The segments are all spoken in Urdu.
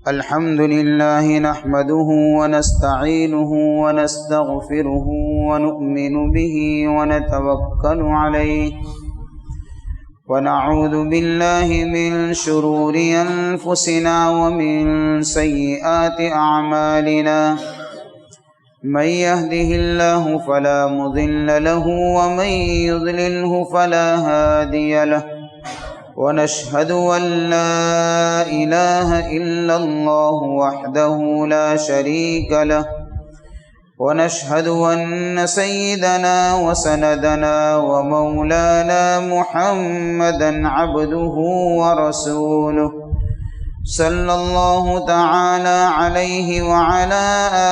الحمد لله نحمده ونستعينه ونستغفره ونؤمن به ونتوكل عليه ونعوذ بالله من شرور أنفسنا ومن سيئات أعمالنا من يهده الله فلا مضل له ومن يضلله فلا هادي له ونشهد أن لا إله إلا الله وحده لا شريك له ونشهد أن سيدنا وسندنا ومولانا محمدا عبده ورسوله صلى الله تعالى عليه وعلى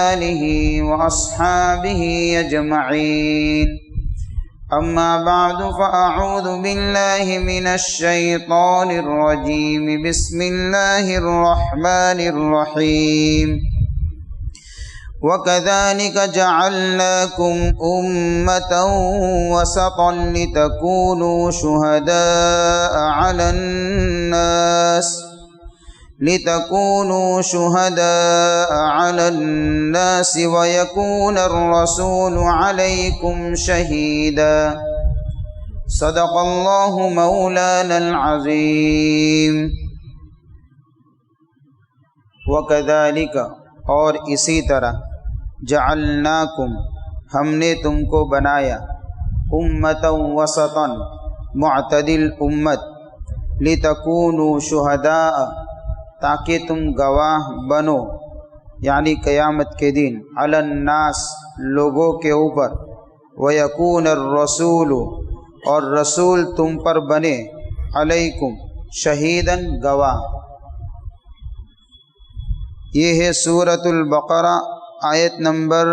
آله وأصحابه أجمعين. أما بعد فأعوذ بالله من الشيطان الرجيم. بسم الله الرحمن الرحيم. وكذلك جعلناكم أمة وسطا لتكونوا شهداء على الناس ويكون الرسول عليكم شهيدا. صدق الله مولانا العظيم. وكذلك اور اسی طرح جعلناکم ہم نے تم کو بنایا امتا وسطا معتدل امت لتکونوا شہداء تاکہ تم گواہ بنو یعنی قیامت کے دن علی الناس لوگوں کے اوپر ویکون الرسول اور رسول تم پر بنے علیکم شہیداً گواہ. یہ ہے سورۃ البقرہ آیت نمبر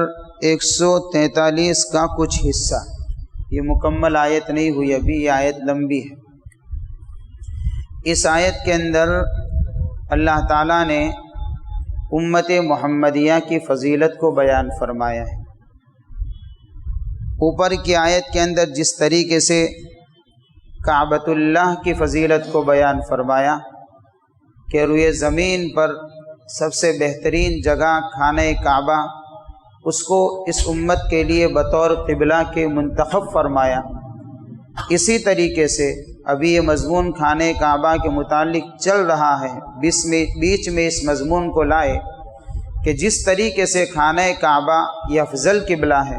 143 کا کچھ حصہ. یہ مکمل آیت نہیں ہوئی ابھی، یہ آیت لمبی ہے. اس آیت کے اندر اللہ تعالیٰ نے امت محمدیہ کی فضیلت کو بیان فرمایا ہے. اوپر کی آیت کے اندر جس طریقے سے کعبۃ اللہ کی فضیلت کو بیان فرمایا کہ روئے زمین پر سب سے بہترین جگہ خانہ کعبہ، اس کو اس امت کے لیے بطور قبلہ کے منتخب فرمایا. اسی طریقے سے ابھی یہ مضمون خانہ کعبہ کے متعلق چل رہا ہے. بیچ میں اس مضمون کو لائے کہ جس طریقے سے خانہ کعبہ یہ افضل قبلہ ہے،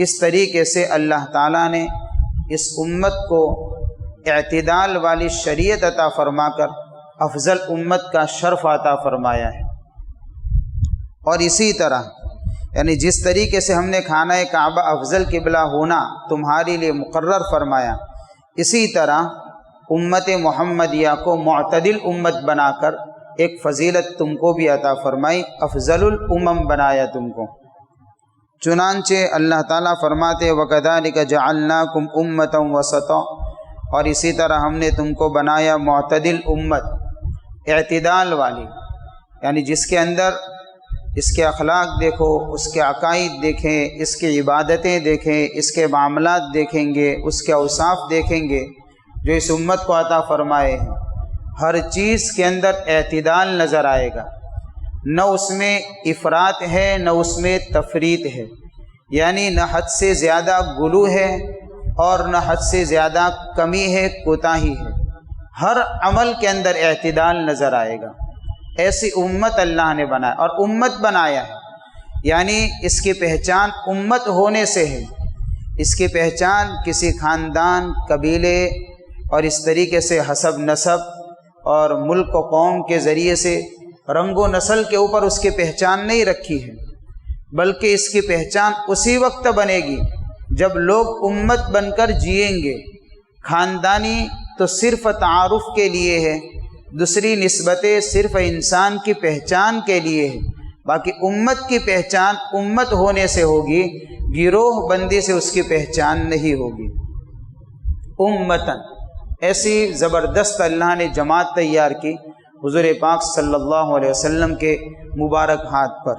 اس طریقے سے اللہ تعالیٰ نے اس امت کو اعتدال والی شریعت عطا فرما کر افضل امت کا شرف عطا فرمایا ہے. اور اسی طرح یعنی جس طریقے سے ہم نے خانہ کعبہ افضل قبلہ ہونا تمہارے لیے مقرر فرمایا، اسی طرح امت محمدیہ کو معتدل امت بنا کر ایک فضیلت تم کو بھی عطا فرمائی، افضل الامم بنایا تم کو. چنانچہ اللہ تعالیٰ فرماتے وَكَذَلِكَ جَعَلْنَاكُمْ أُمَّةً وَسَطًا، اور اسی طرح ہم نے تم کو بنایا معتدل امت، اعتدال والی، یعنی جس کے اندر اس کے اخلاق دیکھو، اس کے عقائد دیکھیں، اس کی عبادتیں دیکھیں، اس کے معاملات دیکھیں گے، اس کے اوصاف دیکھیں گے جو اس امت کو عطا فرمائے ہیں. ہر چیز کے اندر اعتدال نظر آئے گا، نہ اس میں افراط ہے نہ اس میں تفریط ہے، یعنی نہ حد سے زیادہ غلو ہے اور نہ حد سے زیادہ کمی ہے، کوتاہی ہے. ہر عمل کے اندر اعتدال نظر آئے گا. ایسی امت اللہ نے بنایا، اور امت بنایا ہے یعنی اس کی پہچان امت ہونے سے ہے. اس کی پہچان کسی خاندان، قبیلے اور اس طریقے سے حسب نسب اور ملک و قوم کے ذریعے سے رنگ و نسل کے اوپر اس کی پہچان نہیں رکھی ہے، بلکہ اس کی پہچان اسی وقت بنے گی جب لوگ امت بن کر جئیں گے. خاندانی تو صرف تعارف کے لیے ہے، دوسری نسبتیں صرف انسان کی پہچان کے لیے ہے، باقی امت کی پہچان امت ہونے سے ہوگی، گروہ بندی سے اس کی پہچان نہیں ہوگی. امتن ایسی زبردست اللہ نے جماعت تیار کی حضور پاک صلی اللہ علیہ وسلم کے مبارک ہاتھ پر.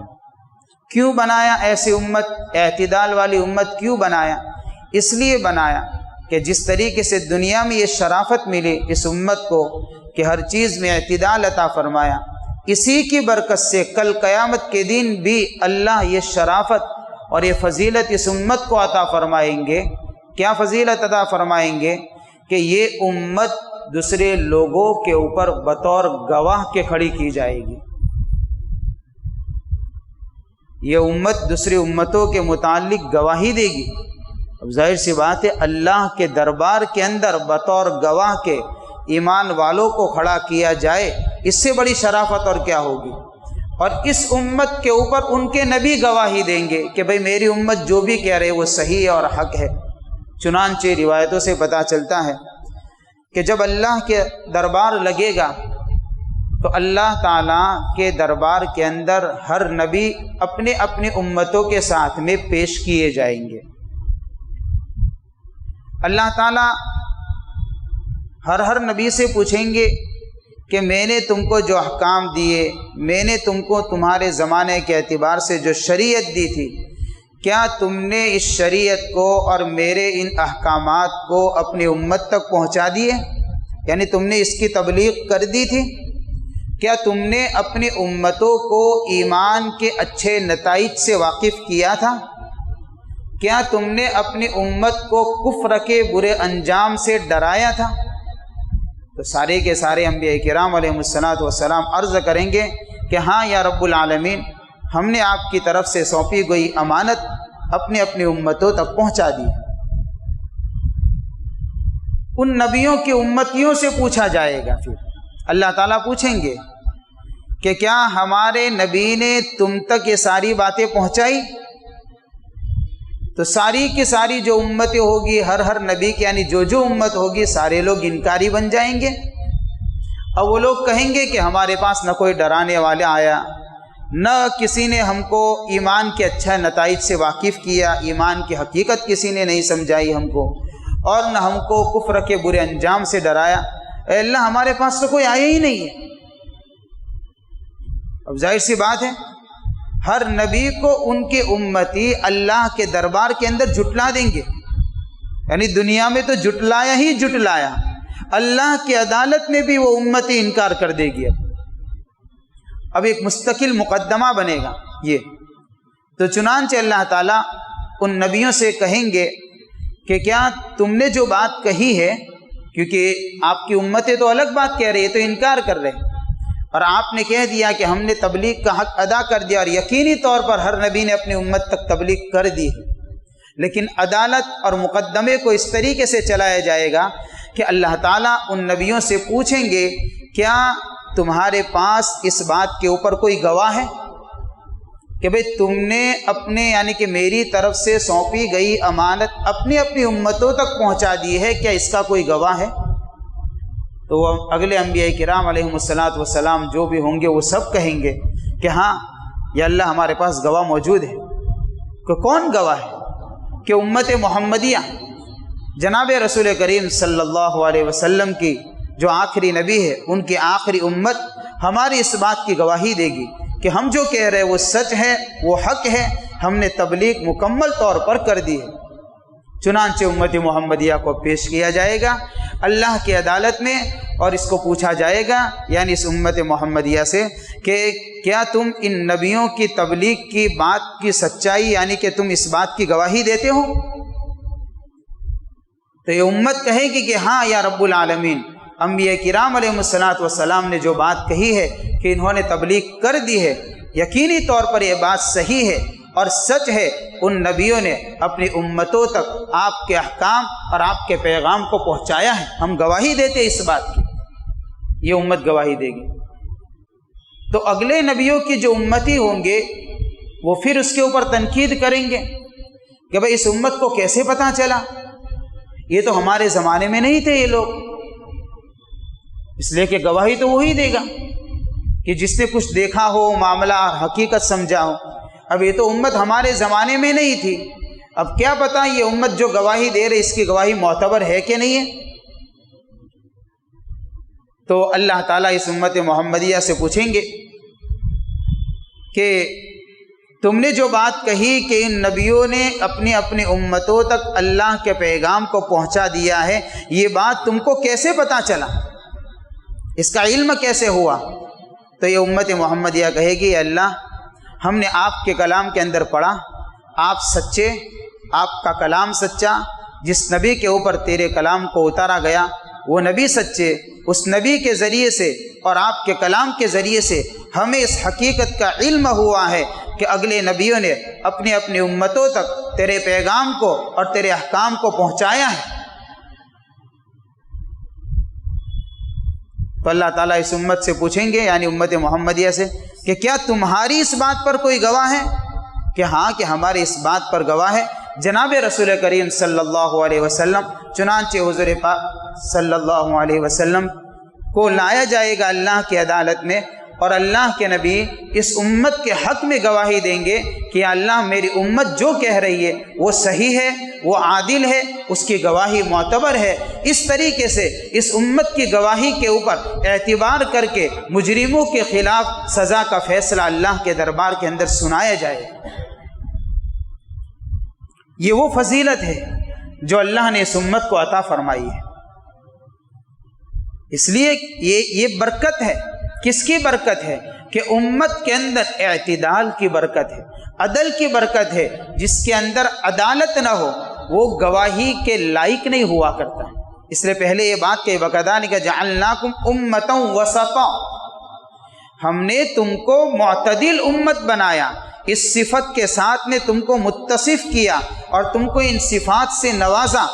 کیوں بنایا ایسی امت، اعتدال والی امت کیوں بنایا؟ اس لیے بنایا کہ جس طریقے سے دنیا میں یہ شرافت ملی اس امت کو کہ ہر چیز میں اعتدال عطا فرمایا، اسی کی برکت سے کل قیامت کے دن بھی اللہ یہ شرافت اور یہ فضیلت اس امت کو عطا فرمائیں گے۔ کیا فضیلت عطا فرمائیں گے؟ کہ یہ امت دوسرے لوگوں کے اوپر بطور گواہ کے کھڑی کی جائے گی۔ یہ امت دوسری امتوں کے متعلق گواہی دے گی۔ اب ظاہر سی بات ہے، اللہ کے دربار کے اندر بطور گواہ کے ایمان والوں کو کھڑا کیا جائے، اس سے بڑی شرافت اور کیا ہوگی؟ اور اس امت کے اوپر ان کے نبی گواہی دیں گے کہ بھئی میری امت جو بھی کہہ رہے وہ صحیح اور حق ہے۔ چنانچہ روایتوں سے پتہ چلتا ہے کہ جب اللہ کے دربار لگے گا تو اللہ تعالیٰ کے دربار کے اندر ہر نبی اپنے اپنی امتوں کے ساتھ میں پیش کیے جائیں گے۔ اللہ تعالیٰ ہر نبی سے پوچھیں گے کہ میں نے تم کو جو احکام دیے، میں نے تم کو تمہارے زمانے کے اعتبار سے جو شریعت دی تھی، کیا تم نے اس شریعت کو اور میرے ان احکامات کو اپنی امت تک پہنچا دیے؟ یعنی تم نے اس کی تبلیغ کر دی تھی؟ کیا تم نے اپنی امتوں کو ایمان کے اچھے نتائج سے واقف کیا تھا؟ کیا تم نے اپنی امت کو کفر کے برے انجام سے ڈرایا تھا؟ تو سارے کے سارے انبیاء کرام علیہ السلام عرض کریں گے کہ ہاں یا رب العالمین، ہم نے آپ کی طرف سے سونپی گئی امانت اپنی اپنی امتوں تک پہنچا دی۔ ان نبیوں کی امتیوں سے پوچھا جائے گا، پھر اللہ تعالیٰ پوچھیں گے کہ کیا ہمارے نبی نے تم تک یہ ساری باتیں پہنچائی؟ تو ساری کی ساری جو امتیں ہوگی، ہر نبی کی یعنی جو امت ہوگی، سارے لوگ انکاری بن جائیں گے۔ اب وہ لوگ کہیں گے کہ ہمارے پاس نہ کوئی ڈرانے والا آیا، نہ کسی نے ہم کو ایمان کے اچھا نتائج سے واقف کیا، ایمان کی حقیقت کسی نے نہیں سمجھائی ہم کو، اور نہ ہم کو کفر کے برے انجام سے ڈرایا۔ اے اللہ، ہمارے پاس تو کوئی آیا ہی نہیں ہے۔ اب ظاہر سی بات ہے، ہر نبی کو ان کے امتی اللہ کے دربار کے اندر جھٹلا دیں گے، یعنی دنیا میں تو جھٹلایا ہی جھٹلایا، اللہ کی عدالت میں بھی وہ امتی انکار کر دے گی۔ اب ایک مستقل مقدمہ بنے گا یہ۔ تو چنانچہ اللہ تعالیٰ ان نبیوں سے کہیں گے کہ کیا تم نے جو بات کہی ہے، کیونکہ آپ کی امتیں تو الگ بات کہہ رہی ہے، تو انکار کر رہے ہیں، اور آپ نے کہہ دیا کہ ہم نے تبلیغ کا حق ادا کر دیا، اور یقینی طور پر ہر نبی نے اپنی امت تک تبلیغ کر دی ہے، لیکن عدالت اور مقدمے کو اس طریقے سے چلایا جائے گا کہ اللہ تعالیٰ ان نبیوں سے پوچھیں گے کیا تمہارے پاس اس بات کے اوپر کوئی گواہ ہے کہ بھئی تم نے اپنے یعنی کہ میری طرف سے سونپی گئی امانت اپنی اپنی امتوں تک پہنچا دی ہے، کیا اس کا کوئی گواہ ہے؟ تو وہ اگلے انبیاء کرام علیہ السلام جو بھی ہوں گے وہ سب کہیں گے کہ ہاں یا اللہ، ہمارے پاس گواہ موجود ہے۔ کہ کون گواہ ہے؟ کہ امت محمدیہ، جناب رسول کریم صلی اللہ علیہ وسلم کی جو آخری نبی ہے، ان کی آخری امت ہماری اس بات کی گواہی دے گی کہ ہم جو کہہ رہے وہ سچ ہے، وہ حق ہے، ہم نے تبلیغ مکمل طور پر کر دی ہے۔ چنانچہ امت محمدیہ کو پیش کیا جائے گا اللہ کی عدالت میں، اور اس کو پوچھا جائے گا یعنی اس امت محمدیہ سے کہ کیا تم ان نبیوں کی تبلیغ کی بات کی سچائی یعنی کہ تم اس بات کی گواہی دیتے ہو؟ تو یہ امت کہے گی کہ ہاں یا رب العالمین، انبیاء کرام علیہ السلام نے جو بات کہی ہے کہ انہوں نے تبلیغ کر دی ہے، یقینی طور پر یہ بات صحیح ہے اور سچ ہے، ان نبیوں نے اپنی امتوں تک آپ کے احکام اور آپ کے پیغام کو پہنچایا ہے، ہم گواہی دیتے اس بات کی، یہ امت گواہی دے گی۔ تو اگلے نبیوں کی جو امتی ہوں گے وہ پھر اس کے اوپر تنقید کریں گے کہ بھئی اس امت کو کیسے پتہ چلا، یہ تو ہمارے زمانے میں نہیں تھے یہ لوگ، اس لیے کہ گواہی تو وہی دے گا کہ جس نے کچھ دیکھا ہو، معاملہ حقیقت سمجھا ہو۔ اب یہ تو امت ہمارے زمانے میں نہیں تھی، اب کیا پتہ یہ امت جو گواہی دے رہے اس کی گواہی معتبر ہے کہ نہیں ہے۔ تو اللہ تعالیٰ اس امت محمدیہ سے پوچھیں گے کہ تم نے جو بات کہی کہ ان نبیوں نے اپنی اپنی امتوں تک اللہ کے پیغام کو پہنچا دیا ہے، یہ بات تم کو کیسے پتہ چلا، اس کا علم کیسے ہوا؟ تو یہ امت محمدیہ کہے گی اللہ ہم نے آپ کے کلام کے اندر پڑھا، آپ سچے، آپ کا کلام سچا، جس نبی کے اوپر تیرے کلام کو اتارا گیا وہ نبی سچے، اس نبی کے ذریعے سے اور آپ کے کلام کے ذریعے سے ہمیں اس حقیقت کا علم ہوا ہے کہ اگلے نبیوں نے اپنی اپنی امتوں تک تیرے پیغام کو اور تیرے احکام کو پہنچایا ہے۔ تو اللہ تعالیٰ اس امت سے پوچھیں گے، یعنی امت محمدیہ سے، کہ کیا تمہاری اس بات پر کوئی گواہ ہے؟ کہ ہاں، کہ ہمارے اس بات پر گواہ ہے جناب رسول کریم صلی اللہ علیہ وسلم۔ چنانچہ حضور پاک صلی اللہ علیہ وسلم کو لایا جائے گا اللہ کی عدالت میں، اور اللہ کے نبی اس امت کے حق میں گواہی دیں گے کہ اللہ میری امت جو کہہ رہی ہے وہ صحیح ہے، وہ عادل ہے، اس کی گواہی معتبر ہے۔ اس طریقے سے اس امت کی گواہی کے اوپر اعتبار کر کے مجرموں کے خلاف سزا کا فیصلہ اللہ کے دربار کے اندر سنایا جائے۔ یہ وہ فضیلت ہے جو اللہ نے اس امت کو عطا فرمائی ہے۔ اس لیے یہ برکت ہے۔ کس کی برکت ہے؟ کہ امت کے اندر اعتدال کی برکت ہے، عدل کی برکت ہے۔ جس کے اندر عدالت نہ ہو وہ گواہی کے لائق نہیں ہوا کرتا۔ اس لیے پہلے یہ بات کہ وَكَذَلِكَ جَعَلْنَاكُمْ أُمَّةً وَسَطًا، ہم نے تم کو معتدل امت بنایا، اس صفت کے ساتھ نے تم کو متصف کیا اور تم کو ان صفات سے نوازا،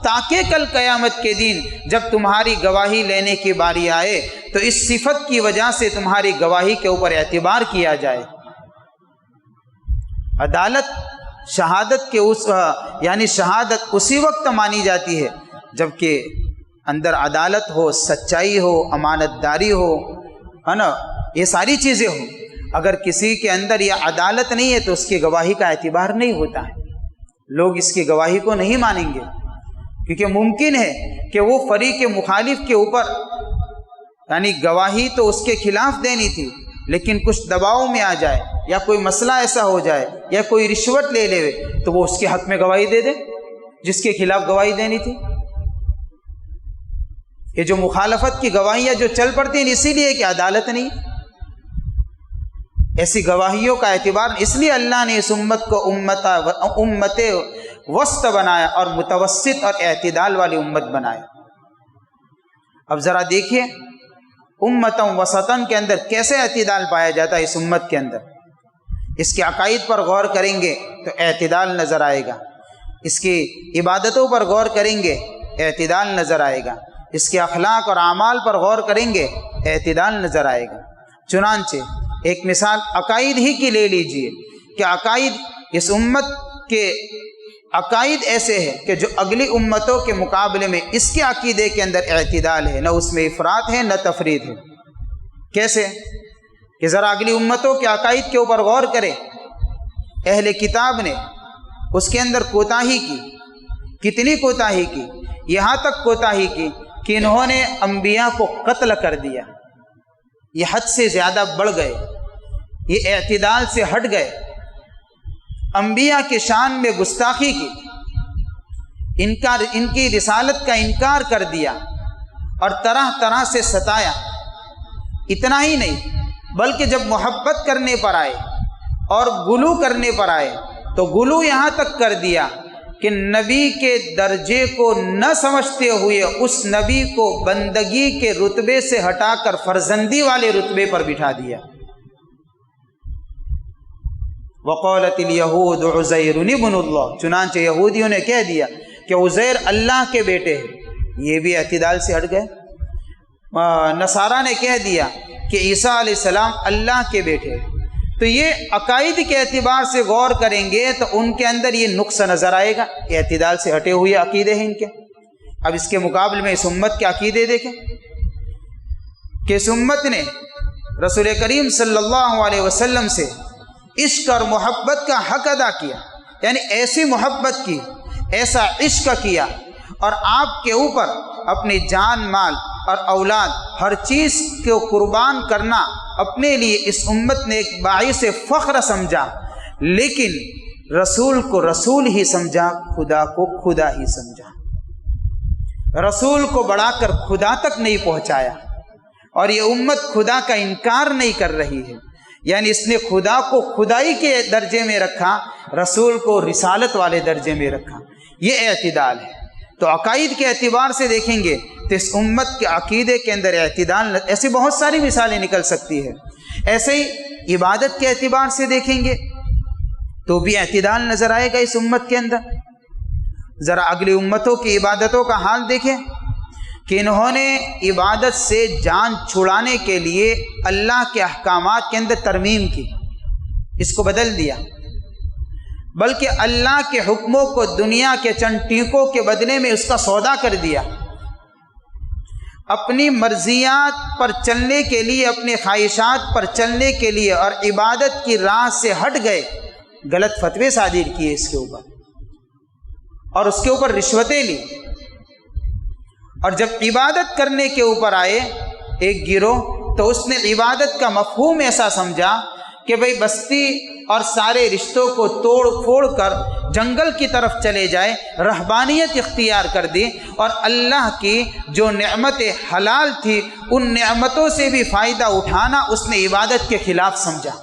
تاکہ کل قیامت کے دن جب تمہاری گواہی لینے کی باری آئے تو اس صفت کی وجہ سے تمہاری گواہی کے اوپر اعتبار کیا جائے۔ عدالت شہادت کے یعنی شہادت اسی وقت مانی جاتی ہے جب کہ اندر عدالت ہو، سچائی ہو، امانت داری ہو، ہے نا، یہ ساری چیزیں ہوں۔ اگر کسی کے اندر یہ عدالت نہیں ہے تو اس کی گواہی کا اعتبار نہیں ہوتا ہے، لوگ اس کی گواہی کو نہیں مانیں گے، کیونکہ ممکن ہے کہ وہ فریق مخالف کے اوپر یعنی گواہی تو اس کے خلاف دینی تھی لیکن کچھ دباؤ میں آ جائے یا کوئی مسئلہ ایسا ہو جائے یا کوئی رشوت لے لے تو وہ اس کے حق میں گواہی دے دے جس کے خلاف گواہی دینی تھی۔ یہ جو مخالفت کی گواہیاں جو چل پڑتی ہیں اسی لیے کہ عدالت نہیں، ایسی گواہیوں کا اعتبار، اس لیے اللہ نے اس امت کو امت وسط بنایا اور متوسط اور اعتدال والی امت بنایا۔ اب ذرا دیکھیے امتاً وسطاً کے اندر کیسے اعتدال پایا جاتا ہے۔ اس امت کے اندر اس کے عقائد پر غور کریں گے تو اعتدال نظر آئے گا، اس کی عبادتوں پر غور کریں گے اعتدال نظر آئے گا، اس کے اخلاق اور اعمال پر غور کریں گے اعتدال نظر آئے گا۔ چنانچہ ایک مثال عقائد ہی کی لے لیجئے کہ عقائد، اس امت کے عقائد ایسے ہیں کہ جو اگلی امتوں کے مقابلے میں اس کے عقیدے کے اندر اعتدال ہے، نہ اس میں افراط ہے نہ تفرید ہے۔ کیسے؟ کہ ذرا اگلی امتوں کے عقائد کے اوپر غور کریں۔ اہل کتاب نے اس کے اندر کوتاہی کی، کتنی کوتاہی کی؟ یہاں تک کوتاہی کی کہ انہوں نے انبیاء کو قتل کر دیا۔ یہ حد سے زیادہ بڑھ گئے، یہ اعتدال سے ہٹ گئے، انبیاء کے شان میں گستاخی کی، ان کی رسالت کا انکار کر دیا اور طرح طرح سے ستایا۔ اتنا ہی نہیں بلکہ جب محبت کرنے پر آئے اور گلو کرنے پر آئے تو گلو یہاں تک کر دیا کہ نبی کے درجے کو نہ سمجھتے ہوئے اس نبی کو بندگی کے رتبے سے ہٹا کر فرزندی والے رتبے پر بٹھا دیا۔ وقالت الیہود عزیر ابن اللہ، چنانچہ یہودیوں نے کہہ دیا کہ عزیر اللہ کے بیٹے ہیں، یہ بھی اعتدال سے ہٹ گئے۔ نصارہ نے کہہ دیا کہ عیسیٰ علیہ السلام اللہ کے بیٹے ہیں۔ تو یہ عقائد کے اعتبار سے غور کریں گے تو ان کے اندر یہ نقص نظر آئے گا، اعتدال سے ہٹے ہوئے عقیدے ہیں ان کے۔ اب اس کے مقابلے میں اس امت کے عقیدے دیکھیں کہ اس امت نے رسول کریم صلی اللہ علیہ وسلم سے عشق اور محبت کا حق ادا کیا، یعنی ایسی محبت کی، ایسا عشق کیا اور آپ کے اوپر اپنی جان مال اور اولاد ہر چیز کو قربان کرنا اپنے لیے اس امت نے ایک باعث فخر سمجھا، لیکن رسول کو رسول ہی سمجھا، خدا کو خدا ہی سمجھا۔ رسول کو بڑھا کر خدا تک نہیں پہنچایا، اور یہ امت خدا کا انکار نہیں کر رہی ہے، یعنی اس نے خدا کو خدائی کے درجے میں رکھا، رسول کو رسالت والے درجے میں رکھا۔ یہ اعتدال ہے۔ تو عقائد کے اعتبار سے دیکھیں گے تو اس امت کے عقیدے کے اندر اعتدال، ایسی بہت ساری مثالیں نکل سکتی ہے۔ ایسے ہی عبادت کے اعتبار سے دیکھیں گے تو بھی اعتدال نظر آئے گا اس امت کے اندر۔ ذرا اگلی امتوں کی عبادتوں کا حال دیکھیں کہ انہوں نے عبادت سے جان چھڑانے کے لیے اللہ کے احکامات کے اندر ترمیم کی، اس کو بدل دیا، بلکہ اللہ کے حکموں کو دنیا کے چند ٹیکوں کے بدلے میں اس کا سودا کر دیا۔ اپنی مرضیات پر چلنے کے لیے، اپنی خواہشات پر چلنے کے لیے اور عبادت کی راہ سے ہٹ گئے، غلط فتوے صادر کیے اس کے اوپر، اور اس کے اوپر رشوتیں لی۔ اور جب عبادت کرنے کے اوپر آئے ایک گروہ، تو اس نے عبادت کا مفہوم ایسا سمجھا کہ بھئی بستی اور سارے رشتوں کو توڑ پھوڑ کر جنگل کی طرف چلے جائے، رہبانیت اختیار کر دی، اور اللہ کی جو نعمت حلال تھی ان نعمتوں سے بھی فائدہ اٹھانا اس نے عبادت کے خلاف سمجھا،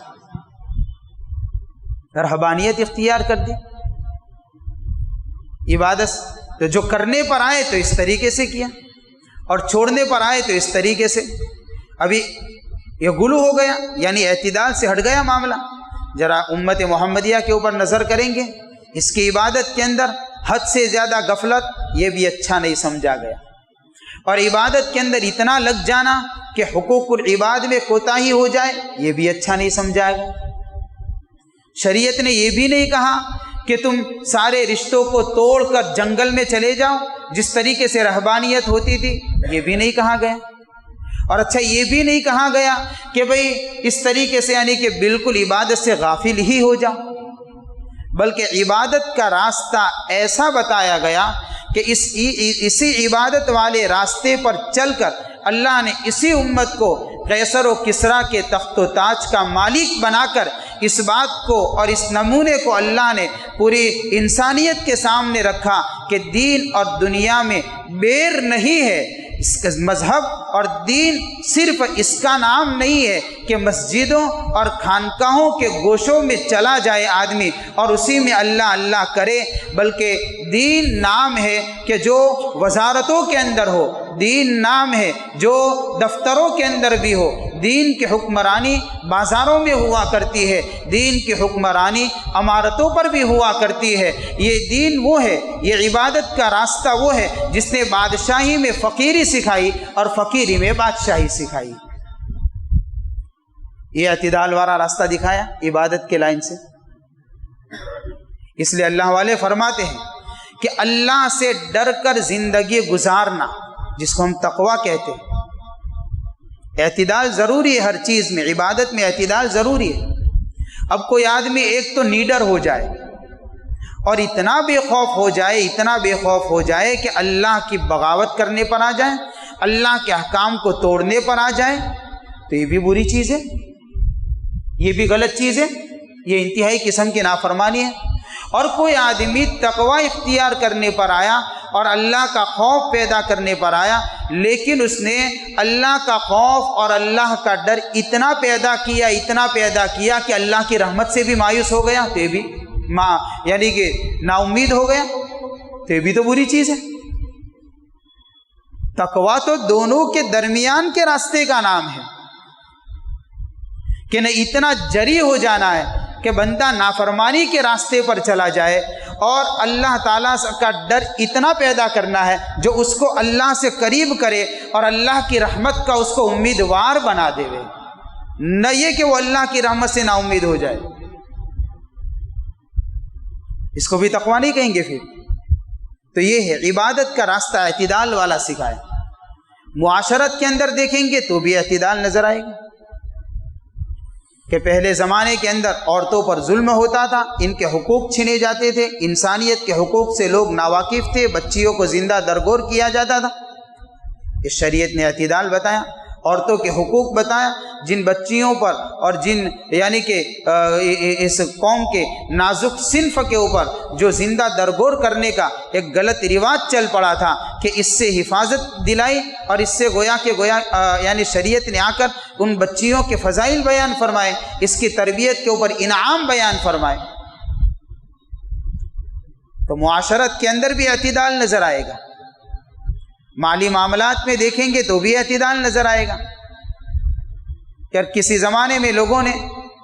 رہبانیت اختیار کر دی۔ عبادت تو جو کرنے پر آئے تو اس طریقے سے کیا، اور چھوڑنے پر آئے تو اس طریقے سے۔ ابھی یہ غلو ہو گیا، یعنی اعتدال سے ہٹ گیا معاملہ۔ ذرا امت محمدیہ کے اوپر نظر کریں گے، اس کی عبادت کے اندر حد سے زیادہ غفلت، یہ بھی اچھا نہیں سمجھا گیا، اور عبادت کے اندر اتنا لگ جانا کہ حقوق العباد میں کوتاہی ہو جائے، یہ بھی اچھا نہیں سمجھا گیا۔ شریعت نے یہ بھی نہیں کہا کہ تم سارے رشتوں کو توڑ کر جنگل میں چلے جاؤ، جس طریقے سے رہبانیت ہوتی تھی، یہ بھی نہیں کہا گیا۔ اور اچھا یہ بھی نہیں کہا گیا کہ بھئی اس طریقے سے یعنی کہ بالکل عبادت سے غافل ہی ہو جاؤ، بلکہ عبادت کا راستہ ایسا بتایا گیا کہ اسی عبادت والے راستے پر چل کر اللہ نے اسی امت کو قیصر و کسریٰ کے تخت و تاج کا مالک بنا کر اس بات کو اور اس نمونے کو اللہ نے پوری انسانیت کے سامنے رکھا کہ دین اور دنیا میں بیر نہیں ہے۔ اس کا مذہب اور دین صرف اس کا نام نہیں ہے کہ مسجدوں اور خانقاہوں کے گوشوں میں چلا جائے آدمی اور اسی میں اللہ اللہ کرے، بلکہ دین نام ہے کہ جو وزارتوں کے اندر ہو، دین نام ہے جو دفتروں کے اندر بھی ہو۔ دین کی حکمرانی بازاروں میں ہوا کرتی ہے، دین کی حکمرانی عمارتوں پر بھی ہوا کرتی ہے۔ یہ دین وہ ہے، یہ عبادت کا راستہ وہ ہے جس نے بادشاہی میں فقیری سکھائی اور فقیری میں بادشاہی سکھائی۔ یہ اعتدال والا راستہ دکھایا عبادت کے لائن سے۔ اس لیے اللہ والے فرماتے ہیں کہ اللہ سے ڈر کر زندگی گزارنا، جس کو ہم تقویٰ کہتے ہیں۔ اعتدال ضروری ہے ہر چیز میں، عبادت میں اعتدال ضروری ہے۔ اب کوئی آدمی ایک تو نیڈر ہو جائے اور اتنا بے خوف ہو جائے، اتنا بے خوف ہو جائے کہ اللہ کی بغاوت کرنے پر آ جائے، اللہ کے احکام کو توڑنے پر آ جائے، تو یہ بھی بری چیز ہے، یہ بھی غلط چیز ہے، یہ انتہائی قسم کی نافرمانی ہے۔ اور کوئی آدمی تقوی اختیار کرنے پر آیا اور اللہ کا خوف پیدا کرنے پر آیا، لیکن اس نے اللہ کا خوف اور اللہ کا ڈر اتنا پیدا کیا کہ اللہ کی رحمت سے بھی مایوس ہو گیا، تو یہ بھی یعنی کہ نا امید ہو گیا، تو یہ بھی تو بری چیز ہے۔ تقوی تو دونوں کے درمیان کے راستے کا نام ہے کہ نہ اتنا جری ہو جانا ہے کہ بندہ نافرمانی کے راستے پر چلا جائے، اور اللہ تعالیٰ کا ڈر اتنا پیدا کرنا ہے جو اس کو اللہ سے قریب کرے اور اللہ کی رحمت کا اس کو امیدوار بنا دے، نہ یہ کہ وہ اللہ کی رحمت سے نا امید ہو جائے۔ اس کو بھی تقویٰ نہیں کہیں گے پھر۔ تو یہ ہے عبادت کا راستہ اعتدال والا سکھائے۔ معاشرت کے اندر دیکھیں گے تو بھی اعتدال نظر آئے گا کہ پہلے زمانے کے اندر عورتوں پر ظلم ہوتا تھا، ان کے حقوق چھینے جاتے تھے، انسانیت کے حقوق سے لوگ ناواقف تھے، بچیوں کو زندہ درگور کیا جاتا تھا۔ اس شریعت نے اعتدال بتایا، عورتوں کے حقوق بتایا، جن بچیوں پر اور جن یعنی کہ اس قوم کے نازک صنف کے اوپر جو زندہ درگور کرنے کا ایک غلط رواج چل پڑا تھا کہ اس سے حفاظت دلائی، اور اس سے گویا یعنی شریعت نے آ کر ان بچیوں کے فضائل بیان فرمائے، اس کی تربیت کے اوپر انعام بیان فرمائے۔ تو معاشرت کے اندر بھی اعتدال نظر آئے گا، مالی معاملات میں دیکھیں گے تو بھی اعتدال نظر آئے گا۔ کہ کسی زمانے میں لوگوں نے،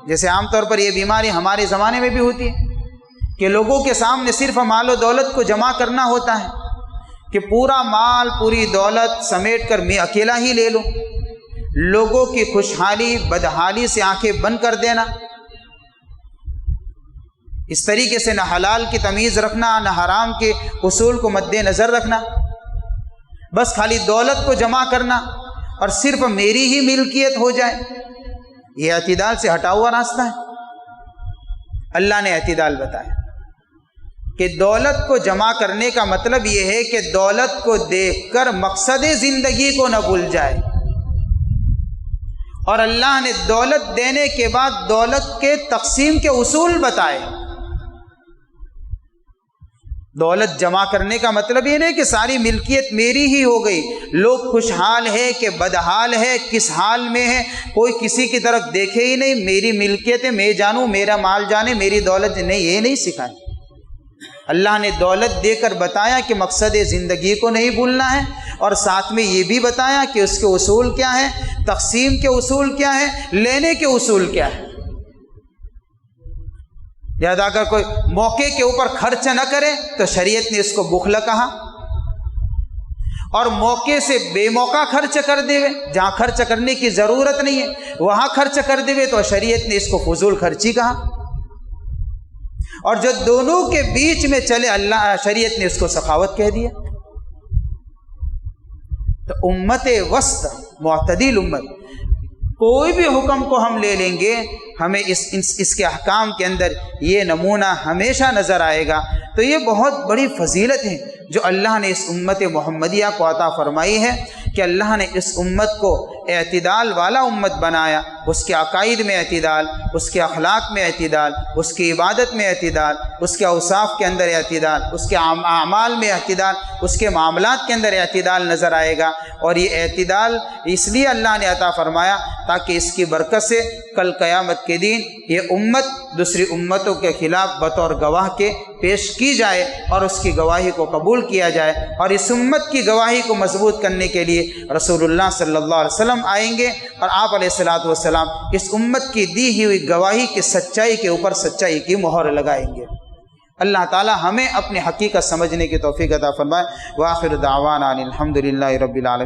جیسے عام طور پر یہ بیماری ہمارے زمانے میں بھی ہوتی ہے کہ لوگوں کے سامنے صرف مال و دولت کو جمع کرنا ہوتا ہے کہ پورا مال پوری دولت سمیٹ کر میں اکیلا ہی لے لوں، لوگوں کی خوشحالی بدحالی سے آنکھیں بند کر دینا، اس طریقے سے نہ حلال کی تمیز رکھنا نہ حرام کے اصول کو مد نظر رکھنا، بس خالی دولت کو جمع کرنا اور صرف میری ہی ملکیت ہو جائے، یہ اعتدال سے ہٹا ہوا راستہ ہے۔ اللہ نے اعتدال بتایا کہ دولت کو جمع کرنے کا مطلب یہ ہے کہ دولت کو دیکھ کر مقصد زندگی کو نہ بھول جائے، اور اللہ نے دولت دینے کے بعد دولت کے تقسیم کے اصول بتائے۔ دولت جمع کرنے کا مطلب یہ نہیں کہ ساری ملکیت میری ہی ہو گئی، لوگ خوشحال ہے کہ بدحال ہے، کس حال میں ہے، کوئی کسی کی طرف دیکھے ہی نہیں، میری ملکیت ہے میں جانوں، میرا مال جانے، میری دولت نہیں، یہ نہیں سکھایا۔ اللہ نے دولت دے کر بتایا کہ مقصد زندگی کو نہیں بھولنا ہے، اور ساتھ میں یہ بھی بتایا کہ اس کے اصول کیا ہیں، تقسیم کے اصول کیا ہیں، لینے کے اصول کیا ہیں۔ یاد اگر کوئی موقع کے اوپر خرچ نہ کرے تو شریعت نے اس کو بخل کہا، اور موقع سے بے موقع خرچ کر دے، جہاں خرچ کرنے کی ضرورت نہیں ہے وہاں خرچ کر دے تو شریعت نے اس کو فضول خرچی کہا، اور جو دونوں کے بیچ میں چلے شریعت نے اس کو سخاوت کہہ دیا۔ تو امت وسط، معتدل امت، کوئی بھی حکم کو ہم لے لیں گے ہمیں اس کے احکام کے اندر یہ نمونہ ہمیشہ نظر آئے گا۔ تو یہ بہت بڑی فضیلت ہے جو اللہ نے اس امت محمدیہ کو عطا فرمائی ہے کہ اللہ نے اس امت کو اعتدال والا امت بنایا، اس کے عقائد میں اعتدال، اس کے اخلاق میں اعتدال، اس کی عبادت میں اعتدال، اس کے اوصاف کے اندر اعتدال، اس کے اعمال میں اعتدال، اس کے معاملات کے اندر اعتدال نظر آئے گا۔ اور یہ اعتدال اس لیے اللہ نے عطا فرمایا تاکہ اس کی برکت سے کل قیامت کے دن یہ امت دوسری امتوں کے خلاف بطور گواہ کے پیش کی جائے اور اس کی گواہی کو قبول کیا جائے، اور اس امت کی گواہی کو مضبوط کرنے کے لیے رسول اللہ صلی اللہ علیہ وسلم آئیں گے، اور آپ علیہ الصلاۃ والسلام اس امت کی دی ہوئی گواہی کی سچائی کے اوپر سچائی کی مہر لگائیں گے۔ اللہ تعالی ہمیں اپنی حقیقت سمجھنے کی توفیق عطا فرمائے۔ وآخر دعوانا الحمد للہ رب العالمین۔